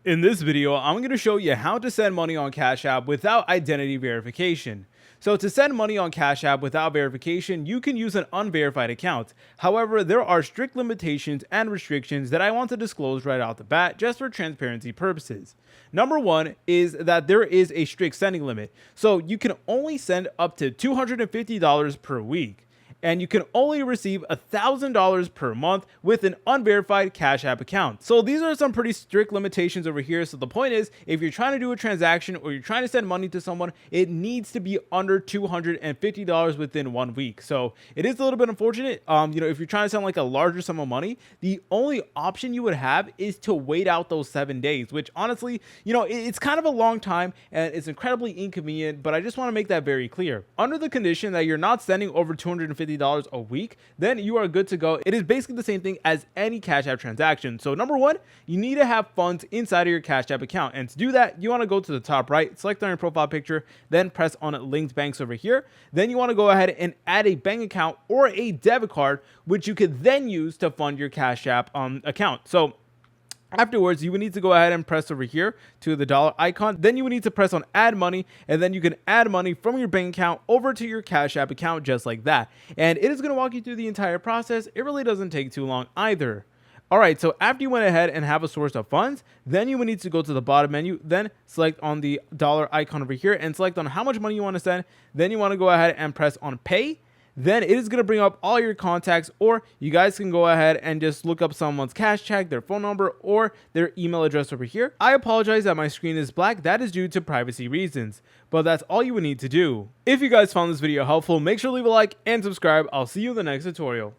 In this video, I'm going to show you how to send money on Cash App without identity verification. So to send money on Cash App without verification, you can use an unverified account. However, there are strict limitations and restrictions that I want to disclose right out the bat just for transparency purposes. Number one is that there is a strict sending limit. So you can only send up to $250 per week. And you can only receive $1,000 per month with an unverified Cash App account. So these are some pretty strict limitations over here. So the point is, if you're trying to do a transaction or you're trying to send money to someone, it needs to be under $250 within 1 week. So it is a little bit unfortunate. If you're trying to send like a larger sum of money, the only option you would have is to wait out those 7 days, which honestly, it's kind of a long time and it's incredibly inconvenient, but I just want to make that very clear. Under the condition that you're not sending over $250 a week, then you are good to go. It is basically the same thing as any Cash App transaction. So number one, you need to have funds inside of your Cash App account. And to do that, you want to go to the top right, select on your profile picture, then press on linked banks over here. Then you want to go ahead and add a bank account or a debit card, which you could then use to fund your Cash App account. So afterwards, you would need to go ahead and press over here to the dollar icon. Then you would need to press on add money, and then you can add money from your bank account over to your Cash App account just like that. And it is going to walk you through the entire process. It really doesn't take too long either. All right, so after you went ahead and have a source of funds, then you would need to go to the bottom menu, then select on the dollar icon over here and select on how much money you want to send. Then you want to go ahead and press on pay. Then it is going to bring up all your contacts, or you guys can go ahead and just look up someone's cash check, their phone number, or their email address over here. I apologize that my screen is black. That is due to privacy reasons, but that's all you would need to do. If you guys found this video helpful, make sure to leave a like and subscribe. I'll see you in the next tutorial.